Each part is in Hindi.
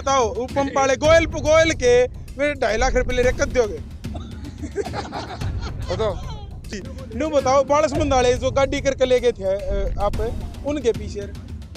बताओ वो पंप वाले गोयल गोयल के मेरे 2.5 लाख रुपए ले रहे कद दोगे? बताओ नो बताओ बालसमंद वाले जो गाड़ी करके ले गए थे आप उनके पीछे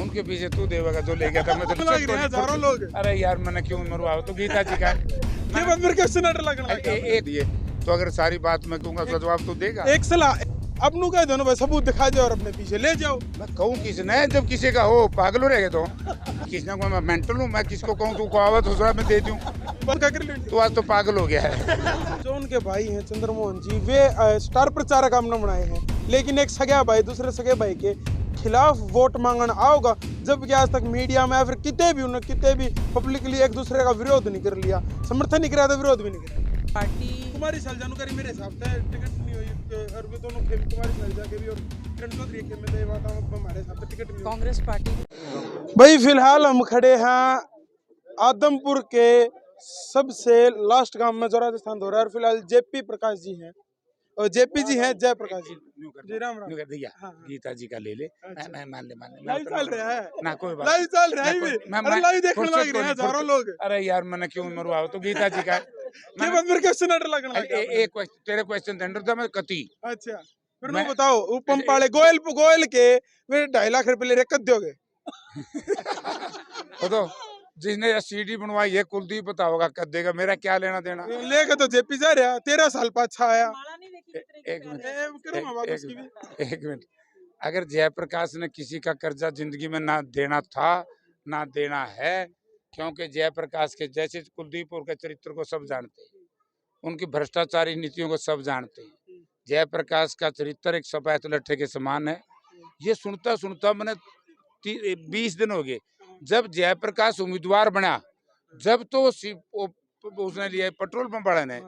उनके पीछे तू देवेगा जो ले गया था। मैं तो लग रहे हैं हजारों लोग। अरे यार मैंने क्यों मरवाओ तो गीता जी का ये बात मेरे को सुनाने लगना एक दिए तो अगर सारी बात मैं कहूंगा तो जवाब तू देगा। एक सलाह अब नु कह दो ना भाई सबूत दिखा जाओ और अपने पीछे ले जाओ। मैं कहूँ किसने जब किसी का हो पागल हो रहेगा तो किसने को मैं मेंटल हूँ मैं किसको कहूँ तू कहावत दूसरा में दे दूँ तू आज तो पागल हो गया है। जो उनके भाई हैं चंद्रमोहन जी वे स्टार प्रचारक हमने बनाए हैं लेकिन एक सगे भाई दूसरे सगे भाई के खिलाफ वोट मांगना आओगा जबकि आज तक मीडिया में या फिर किते भी उन्होंने किते भी पब्लिकली एक दूसरे का विरोध नहीं कर लिया समर्थन नहीं करा था विरोध भी नहीं करा। पार्टी कुमारी जानकारी मेरे हिसाब से टिकट नहीं हुई और वे दोनों खेम कुमारी सालजा के भी और किरण चौधरी के में बात हमारे हिसाब से टिकट नहीं कांग्रेस पार्टी भाई फिलहाल हम खड़े हैं आदमपुर के सबसे लास्ट गांव में जो राजस्थान हो रहा है और फिलहाल जेपी प्रकाश जी हैं और जेपी जी हैं जय प्रकाश जी राम राम भैया हाँ। गीता जी का ले ले मैं मान ले लाइव चल रहा है ना कोई बात लाइव चल रहा है अरे लाइव देखने लग रहे हैं हजारों लोग। अरे यार मैंने क्यों मरवाओ तो गीता जी का ये बात मेरे को सुनाने लगना एक तेरे क्वेश्चन टेंडर था मैं कती अच्छा फिर मैं बताओ वो पंप वाले गोयल के मेरे 2.5 लाख रुपए ले रहे कद दोगे? तो जिसने सीडी बनवाई है कुलदीप पता होगा कद देगा मेरा क्या लेना देना लेके तो जेपी जा रहा 13 साल पाछा आया। एक मिनट करो बात उसकी भी। एक मिनट अगर जयप्रकाश ने किसी का कर्जा जिंदगी में ना देना था ना देना है क्योंकि जयप्रकाश के जैसे कुलदीप और के चरित्र को सब जानते हैं उनकी भ्रष्टाचारी नीतियों को सब जानते हैं। जयप्रकाश का चरित्र एक सफेद लट्ठे के समान है। ये सुनता सुनता मैंने 20 दिन हो गए जब जयप्रकाश उम्मीदवार बना जब तो उसने लिया पेट्रोल पंप वाले ने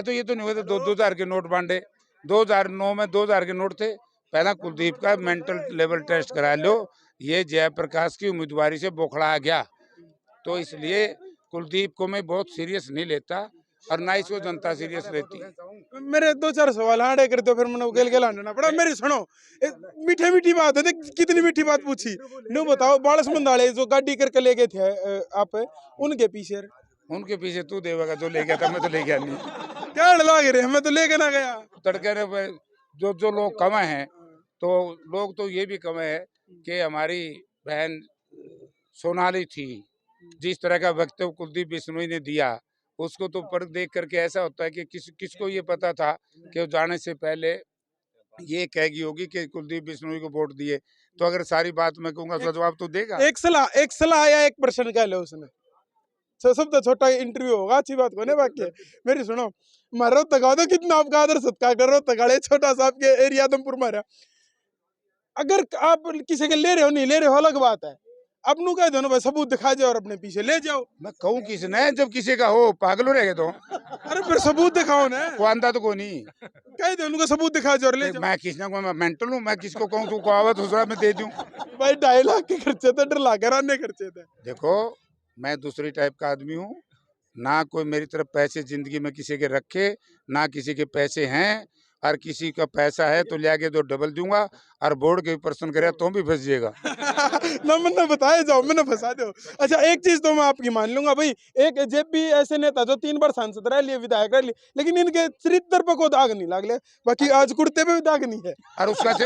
तो ये तो नहीं हुआ था 2,000 के नोट बांटे 2009 में 2,000 के नोट थे। पहला कुलदीप का मेंटल लेवल टेस्ट करा लो ये जयप्रकाश की उम्मीदवारी से बोखड़ा गया तो इसलिए कुलदीप को मैं बहुत सीरियस नहीं लेता और ना इसको जनता सीरियस लेती। मेरे 2-4 सवाल हाड़े कर दो फिर मैंने गेल गेल आना पड़ा। मेरी सुनो मीठी मीठी बात है कितनी मीठी बात पूछी नो बताओ बालसमंद वाले जो गाड़ी करके ले गए थे आप उनके पीछे तू देवेगा जो ले गया था मैं तो ले गया नहीं। क्या लग रहे मैं तो लेके ना गया तड़के जो लोग कमाए हैं तो लोग तो ये भी कमाए है कि हमारी बहन सोनाली थी जिस तरह का वक्तव्य कुलदीप बिश्नोई ने दिया उसको तो पर देख करके ऐसा होता है कि किसको ये पता था कि वो जाने से पहले ये कहेगी होगी कि कुलदीप बिश्नोई को वोट दिए तो अगर सारी बात मैं कहूंगा तो जवाब तो देगा। एक सलाह या एक प्रश्न कह लो उसने सब तो छोटा इंटरव्यू होगा अच्छी बात को नहीं बाकी मेरी सुनो मारो तगा दो कितना आपका आदर सत्कार कर रहे हो तगाड़े छोटा सा आपके एरिया आदमपुर मारा अगर आप किसी के ले रहे हो नहीं ले रहे हो अलग बात है अब नु कह दो ना भाई सबूत दिखा जाओ और अपने पीछे ले जाओ। मैं कहूँ किसने जब किसी का हो पागल हो रहेगा तो अरे फिर सबूत दिखाओ ना को आंदा तो को नहीं कह दो उनको सबूत दिखा जाओ और ले जाओ। मैं किसने को मैं मेंटल हूँ मैं किसको कहूँ तू कहावत दूसरा में दे दूँ भाई 2.5 लाख के खर्चे थे डर ला कर आने खर्चे थे। देखो मैं दूसरी टाइप का आदमी हूँ ना कोई मेरी तरफ पैसे जिंदगी में किसी के रखे ना किसी के पैसे हैं और किसी का पैसा है तो ले आके तो डबल दूंगा और बोर्ड के प्रश्न करे तो भी फंस जाएगा। ना मैंने बताया जाओ मैंने फंसा दो। अच्छा एक चीज तो मैं आपकी मान लूंगा भाई एक जेपी ऐसे नेता जो 3 बार सांसद रह लिए विधायक रह लिए लेकिन इनके चरित्र पर कोई दाग नहीं लागले बाकी आज कुर्ते पे भी दाग नहीं है और उसका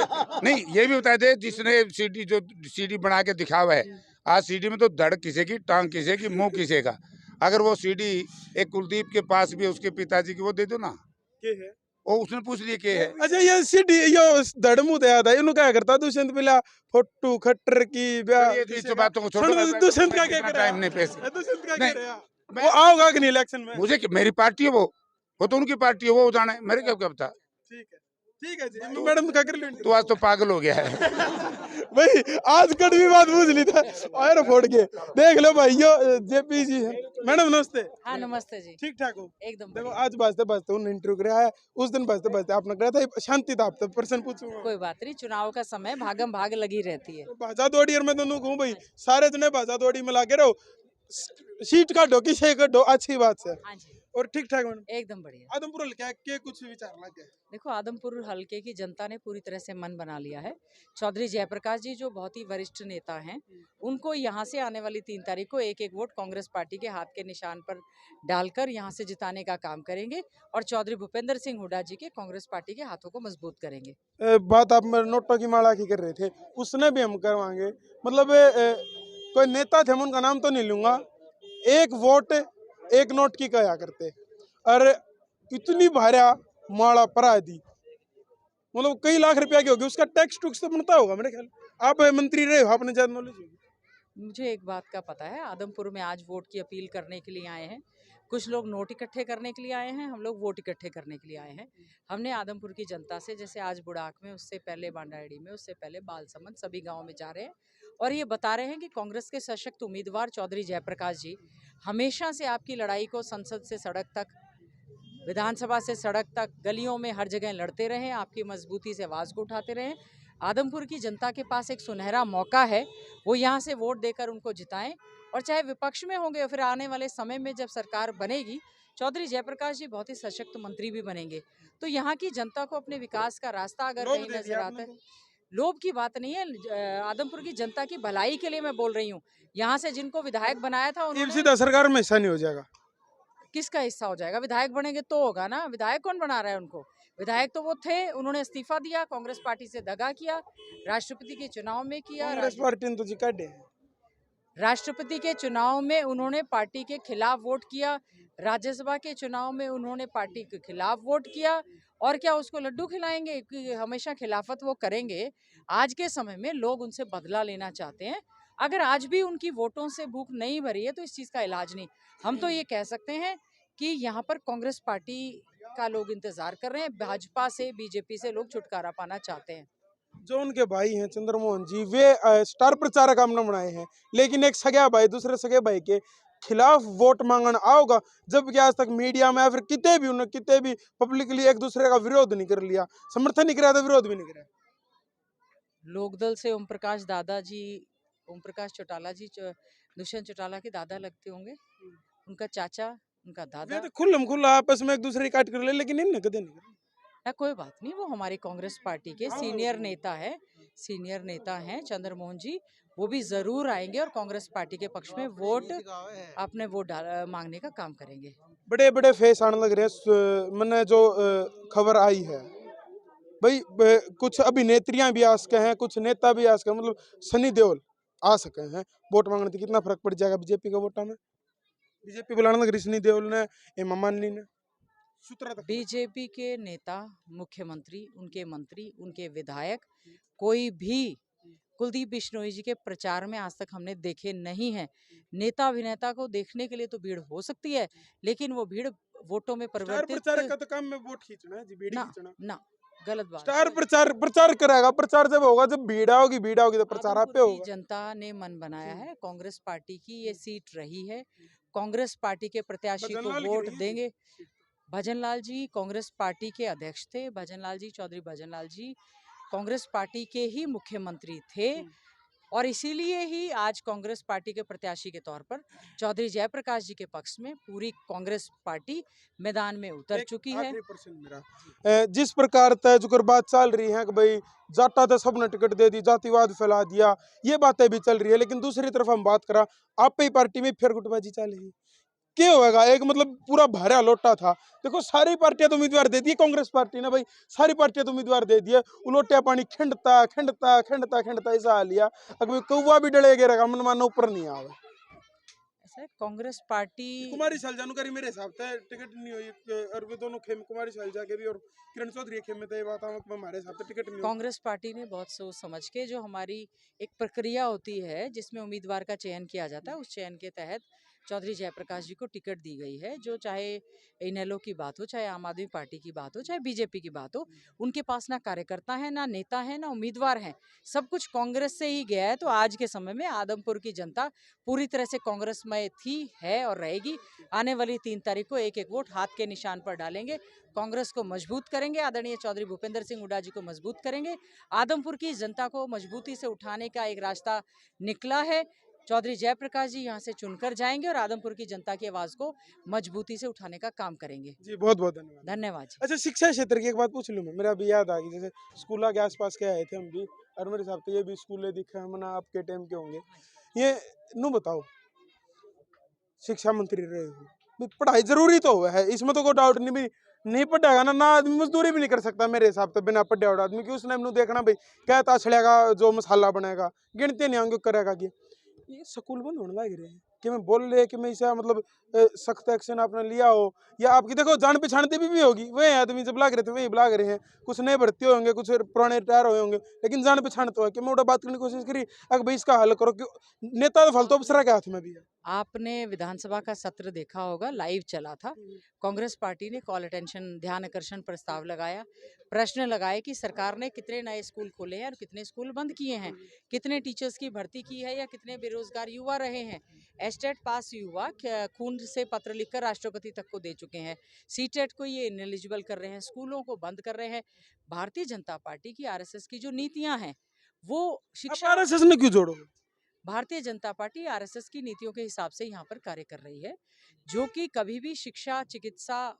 नहीं ये भी बताए थे जिसने सीडी बना के दिखा हुआ है आज सीडी में तो धड़ किसी की टांग किसी की मुंह किसी का अगर वो सीडी एक कुलदीप के पास भी उसके पिताजी की वो दे दो ना वो उसने पूछ लिया के है। अच्छा ये सीडी यो धड़मू दे आता है इन्हों क्या करता दुष्यंत मिला फोटो खट्टर की ये बातों को छोड़ो दुष्यंत का क्या टाइम नहीं पैसे दुष्यंत का क्या रहा वो आओगा कि नहीं इलेक्शन में मुझे मेरी पार्टी है वो तो उनकी पार्टी है वो जाने मेरे क्या पता। ठीक है जी मैडम क्या कर ली तू आज तो पागल हो गया है भाई आज कड़वी बात पूछ ली था और फोड़ के देख लो भाई यो जेपी जी है। मैडम नमस्ते। हाँ नमस्ते जी ठीक ठाक हो एकदम देखो आज बजते उन्होंने इंटरव्यू कराया है उस दिन बजते आपने कहा था शांति था आप प्रश्न पूछूंगा कोई बात नहीं चुनाव का समय भागम भाग लगी रहती है भाजा दौड़ी और मैं दोनों कहूँ भाई सारे जने भाजा दौड़ी मिला के रहो सीट काटो किसे काटो अच्छी बात से और ठीक ठाक मैडम? एकदम बढ़िया। आदमपुर हल्का के कुछ विचार लगे? देखो, आदमपुर हलके की जनता ने पूरी तरह से मन बना लिया है। चौधरी जयप्रकाश जी जो बहुत ही वरिष्ठ नेता हैं, उनको यहाँ से आने वाली 3 तारीख को एक-एक वोट कांग्रेस पार्टी के हाथ के निशान पर डालकर यहाँ से जिताने का काम करेंगे और चौधरी भूपेंद्र सिंह हुड्डा जी के कांग्रेस पार्टी के हाथों को मजबूत करेंगे। बात आप मेरे नोटों की माला की कर रहे थे, उसने भी हम करवाएंगे। मतलब कोई नेता थे, हम उनका नाम तो नहीं लूंगा, एक वोट एक नोट की कहा करते, और इतनी भारा माला परा दी, मतलब कई लाख रुपया की होगी, उसका टैक्स टूक्स तो बनता होगा मेरे ख्याल। आप मंत्री रहे हो, आपने ज्यादा नॉलेज होगी। मुझे एक बात का पता है, आदमपुर में आज वोट की अपील करने के लिए आए हैं। कुछ लोग नोट इकट्ठे करने के लिए आए हैं, हम लोग वोट इकट्ठे करने के लिए आए हैं। हमने आदमपुर की जनता से, जैसे आज बुढ़ाक में, उससे पहले बांडाएड़ी में, उससे पहले बालसमंद, सभी गाँव में जा रहे हैं और ये बता रहे हैं कि कांग्रेस के सशक्त उम्मीदवार चौधरी जयप्रकाश जी हमेशा से आपकी लड़ाई को संसद से सड़क तक, विधानसभा से सड़क तक, गलियों में हर जगह लड़ते रहे, आपकी मजबूती से आवाज़ को उठाते रहे। आदमपुर की जनता के पास एक सुनहरा मौका है, वो यहाँ से वोट देकर उनको जिताएं और चाहे विपक्ष में होंगे फिर आने वाले समय में जब सरकार बनेगी, चौधरी जयप्रकाश जी बहुत ही सशक्त मंत्री भी बनेंगे। तो यहाँ की जनता को अपने विकास का रास्ता अगर कहीं नजर आता है, लोभ की बात नहीं है, आदमपुर की जनता की भलाई के लिए मैं बोल रही हूँ। यहाँ से जिनको विधायक बनाया था उन्होंने, सीधा सरकार में हिस्सा नहीं हो जाएगा। किसका हिस्सा हो जाएगा? विधायक बनेंगे तो होगा ना। विधायक कौन बना रहा है उनको? विधायक तो वो थे, उन्होंने इस्तीफा दिया, कांग्रेस पार्टी से दगा किया, राष्ट्रपति के चुनाव में किया, कांग्रेस पार्टी ने तो जी काटे हैं। राष्ट्रपति के चुनाव में उन्होंने पार्टी के खिलाफ वोट किया, राज्यसभा के चुनाव में उन्होंने पार्टी के खिलाफ वोट किया, और क्या उसको लड्डू खिलाएंगे कि हमेशा खिलाफत वो करेंगे? आज के समय में लोग उनसे बदला लेना चाहते हैं। अगर आज भी उनकी वोटों से भूख नहीं भरी है तो इस चीज़ का इलाज नहीं। हम तो ये कह सकते हैं कि यहाँ पर कांग्रेस पार्टी का लोग इंतजार कर रहे हैं, भाजपा से, बीजेपी से लोग छुटकारा पाना चाहते हैं। जो उनके भाई हैं चंद्रमोहन जी, वे स्टार प्रचारक हमने बनाए हैं, लेकिन एक सगे भाई दूसरे सगे भाई के खिलाफ वोट मांगना आओगा, जबकि आज तक मीडिया में या फिर किते भी उन्होंने किते भी पब्लिकली एक दूसरे का विरोध नहीं कर लिया, समर्थन नहीं कराया तो विरोध भी नहीं कराया। लोकदल से ओम प्रकाश दादा जी, ओम प्रकाश चौटाला जी, दुष्यंत चौटाला के दादा लगते होंगे, उनका चाचा, उनका वे दादा। तो खुल्लम खुल्ला आपस में एक दूसरे की काट कर ले, लेकिन इनने कदे नहीं करा। कोई बात नहीं, वो हमारी कांग्रेस पार्टी के सीनियर नेता है, सीनियर नेता हैं चंद्रमोहन जी, वो भी जरूर आएंगे और कांग्रेस पार्टी के पक्ष में वोट, अपने वोट मांगने का काम करेंगे। बड़े बड़े फेस आने लग रहे हैं। मैंने जो खबर आई है भाई, कुछ अभिनेत्रियां भी आ सके हैं, कुछ नेता भी आ सके हैं, मतलब सनी देओल आ सके हैं वोट मांगने से। कितना फर्क पड़ जाएगा बीजेपी का वोटा में? बीजेपी बुलाने लग रही सनी देओल ने, हेमा मालिनी ने, सूत्रा तक। बीजेपी के नेता, मुख्यमंत्री, उनके मंत्री, उनके विधायक, कोई भी कुलदीप बिश्नोई जी के प्रचार में आज तक हमने देखे नहीं हैं। नेता अभिनेता को देखने के लिए तो भीड़ हो सकती है, लेकिन वो भीड़ वोटों में स्टार परिवर्तित प्रचारक का तो काम में वोट खींचना है जी, भीड़ ना खींचना। ना, गलत बात स्टार है। प्रचार करेगा, प्रचार जब होगा, जब भीड़ आओगी तो प्रचार आप पे आदमपुर की होगा। जनता ने मन बनाया है, कांग्रेस पार्टी की ये सीट रही है, कांग्रेस पार्टी के प्रत्याशी को भजनलाल की वोट रही है देंगे। भजनलाल जी कांग्रेस पार्टी के अध्यक्ष थे, भजनलाल जी, चौधरी भजनलाल जी कांग्रेस पार्टी के ही मुख्यमंत्री थे और इसीलिए ही आज कांग्रेस पार्टी के प्रत्याशी के तौर पर चौधरी जयप्रकाश जी के पक्ष में पूरी कांग्रेस पार्टी मैदान में उतर चुकी है। आखिरी प्रश्न मेरा, जिस प्रकार तय जुकर बात चल रही है कि भाई जाटा तो सबने टिकट दे दी, जातिवाद फैला दिया, ये बातें भी चल रही है, लेकिन दूसरी तरफ हम बात करा, आप पे ही पार्टी में फिर गुटबाजी चल रही है, क्या होगा? एक मतलब पूरा भरा लोटा था। देखो सारी पार्टियां तो उम्मीदवार दे दी, कांग्रेस पार्टी ने भाई सारी पार्टियां तो उम्मीदवार दे दिए, उलोटिया पानी खिंडता खिंडता खिंडता खिंडता ऐसा हाल लिया, अगर कौवा भी डले गिरेगा मन मानो ऊपर नहीं आवे। ऐसा है, कांग्रेस पार्टी कुमारी सालजानू करी मेरे हिसाब से टिकट नहीं हुई, और वो दोनों खेम, कुमारी सालजा के भी और किरण चौधरी खेम में, तो ये बात हमारे हिसाब से टिकट नहीं हुई। कांग्रेस पार्टी ने बहुत सोच समझ के, जो हमारी एक प्रक्रिया होती है जिसमें उम्मीदवार का चयन किया जाता है, उस चयन के तहत चौधरी जयप्रकाश जी को टिकट दी गई है। जो चाहे इनेलो की बात हो, चाहे आम आदमी पार्टी की बात हो, चाहे बीजेपी की बात हो, उनके पास ना कार्यकर्ता है, ना नेता है, ना उम्मीदवार हैं, सब कुछ कांग्रेस से ही गया है। तो आज के समय में आदमपुर की जनता पूरी तरह से कांग्रेसमय थी, है और रहेगी। आने वाली 3 तारीख को एक एक वोट हाथ के निशान पर डालेंगे, कांग्रेस को मजबूत करेंगे, आदरणीय चौधरी भूपेंद्र सिंह हुड्डा जी को मजबूत करेंगे। आदमपुर की जनता को मजबूती से उठाने का एक रास्ता निकला है। चौधरी जयप्रकाश जी यहाँ से चुनकर जाएंगे और आदमपुर की जनता की आवाज को मजबूती से उठाने का काम करेंगे। जी बहुत बहुत धन्यवाद। धन्यवाद जी। अच्छा, शिक्षा क्षेत्र की एक बात पूछ लूँ मैं, मेरा अभी याद आ गई, जैसे स्कूल के आसपास के आए थे हम भी, और मेरे हिसाब से ये भी स्कूलें दिखे हम ना आपके टाइम के होंगे। ये नू बताओ, शिक्षा मंत्री रहे हो, भी पढ़ाई जरूरी तो है, इसमें तो कोई डाउट नहीं, भी नहीं पढ़ेगा ना आदमी मजदूरी भी नहीं कर सकता मेरे हिसाब से बिना पढ़े हुए आदमी की। उसने नू देखना भाई क्या ताछड़ेगा जो मसाला बनेगा, गिनते नहीं आएंगे करेगा कि ये स्कूल बंद होने लग रहे हैं कि मैं बोल रहे कि मैं इसे मतलब सख्त एक्शन आपने लिया हो, या आपकी देखो जान पहचानती भी होगी, वही आदमी जब लाग रहे थे वही बुला रहे हैं, कुछ नए भर्ती होंगे, कुछ पुराने रिटायर हुए होंगे, लेकिन जान पहचान तो है कि मैं उड़ा बात करने की कोशिश करी अगर भाई इसका हल करो, क्यों नेता तो फालतू अफसर के हाथ में भी है। आपने विधानसभा का सत्र देखा होगा, लाइव चला था। कांग्रेस पार्टी ने कॉल अटेंशन ध्यान आकर्षण प्रस्ताव लगाया, प्रश्न लगाए कि सरकार ने कितने नए स्कूल खोले हैं और कितने स्कूल बंद किए हैं, कितने टीचर्स की भर्ती की है या कितने बेरोजगार युवा रहे हैं। एस्टेट पास युवा खून से पत्र लिखकर राष्ट्रपति तक को दे चुके हैं, सीटेट को ये इनएलिजिबल कर रहे हैं, स्कूलों को बंद कर रहे हैं। भारतीय जनता पार्टी की आरएसएस की जो नीतियां हैं वो अब शिक्षा, आरएसएस में क्यों जोड़ोगे? भारतीय जनता पार्टी आरएसएस की नीतियों के हिसाब से यहाँ पर कार्य कर रही है, जो कि कभी भी शिक्षा चिकित्सा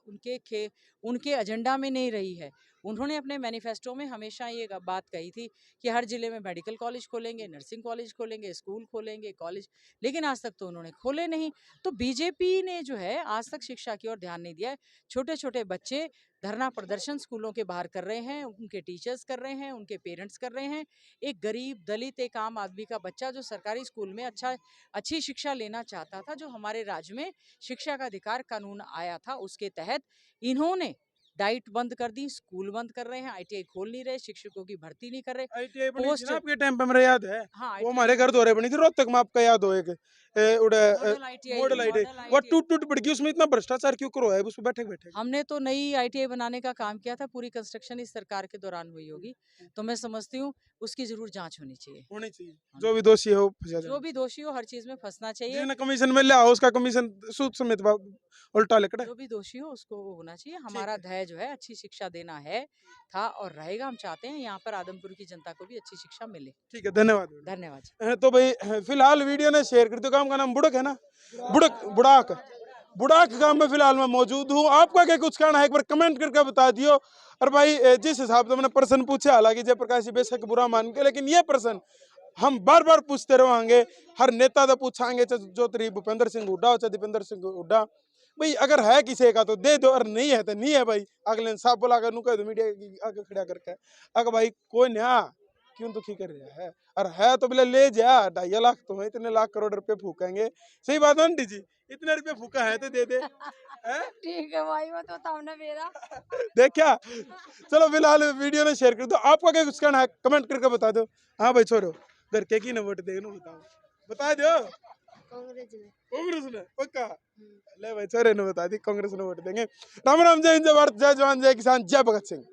उनके एजेंडा में नहीं रही है। उन्होंने अपने मैनिफेस्टो में हमेशा ये बात कही थी कि हर जिले में मेडिकल कॉलेज खोलेंगे, नर्सिंग कॉलेज खोलेंगे, स्कूल खोलेंगे, कॉलेज, लेकिन आज तक तो उन्होंने खोले नहीं। तो बीजेपी ने जो है आज तक शिक्षा की ओर ध्यान नहीं दिया है। छोटे छोटे बच्चे धरना प्रदर्शन स्कूलों के बाहर कर रहे हैं, उनके टीचर्स कर रहे हैं, उनके पेरेंट्स कर रहे हैं। एक गरीब दलित एक आम आदमी का बच्चा जो सरकारी स्कूल में अच्छी शिक्षा लेना चाहता था, जो हमारे राज्य में शिक्षा का अधिकार कानून आया था उसके तहत इन्होंने डाइट बंद कर दी, स्कूल बंद कर रहे हैं, आईटीआई खोल नहीं रहे, शिक्षकों की भर्ती नहीं कर रहे। आईटीआई बनी थी पोस्ट ना आपके टाइम पे, मेरा याद है। हाँ वो ITI हमारे घर दौरे बनी थी रोहतक में, आपका याद हो एक मॉडल आईटीआई मॉडल आईटीआई, वो टूट पड़ गई, उसमें इतना भ्रष्टाचार क्यों करो है उस पे बैठे बैठे। हमने तो नई आईटीआई बनाने का काम किया था, पूरी कंस्ट्रक्शन इस सरकार के दौरान हुई होगी, तो मैं समझती हूँ उसकी जरूर जांच होनी चाहिए। होनी चाहिए, जो भी दोषी हो फंसा जो भी दोषी हो हर चीज में फंसना चाहिए, जिन्हें कमीशन में लिया उसका कमीशन सूद समेत उल्टा लेकर। जो भी दोषी हो उसको वो होना चाहिए। हमारा ध्येय जो है अच्छी शिक्षा देना है, था और रहेगा। हम चाहते हैं यहाँ पर आदमपुर की जनता को भी अच्छी शिक्षा मिले। ठीक है, धन्यवाद। धन्यवाद जी। तो भाई फिलहाल वीडियो ने शेयर कर दो। काम का नाम बुड़क है ना, बुड़ाक बुड़ाक गांव में फिलहाल मैं मौजूद हूँ। आपका क्या कुछ कहना है एक बार कमेंट करके बता दियो। और भाई जिस हिसाब से मैंने प्रश्न पूछा, हालांकि जयप्रकाश जी बेशक बुरा मान के, लेकिन ये प्रश्न हम बार बार पूछते रहेंगे, हर नेता तो पूछाएंगे, चाहे जो तरी भूपेंद्र सिंह हुड्डा हो चाहे दीपेंद्र सिंह हुड्डा। भाई अगर है किसी का तो दे दो, और नहीं है तो नहीं है भाई। अगले साफ बोला कर कह दो मीडिया की आगे खड़ा करके, अगर भाई कोई नया क्यों दुखी कर रहा है, और है तो बोले ले जा, 2.5 लाख तो है, इतने लाख करोड़ रुपए फूकेंगे। सही बात है आंटी जी, इतने रुपए फूका है तो दे दे। ठीक है भाई, वो तो सामने मेरा देख क्या। चलो फिलहाल वीडियो ने शेयर कर दो। आपका क्या कुछ कहना है कमेंट करके बता दो। हाँ भाई छोड़ो, घर के की ने वोट देना बताओ, बता दो। कांग्रेस ने पक्का। ले भाई छोरे ने बता दी, कांग्रेस ने वोट देंगे। राम राम, जय हिंद, जय भारत, जय जवान, जय किसान, जय भगत सिंह।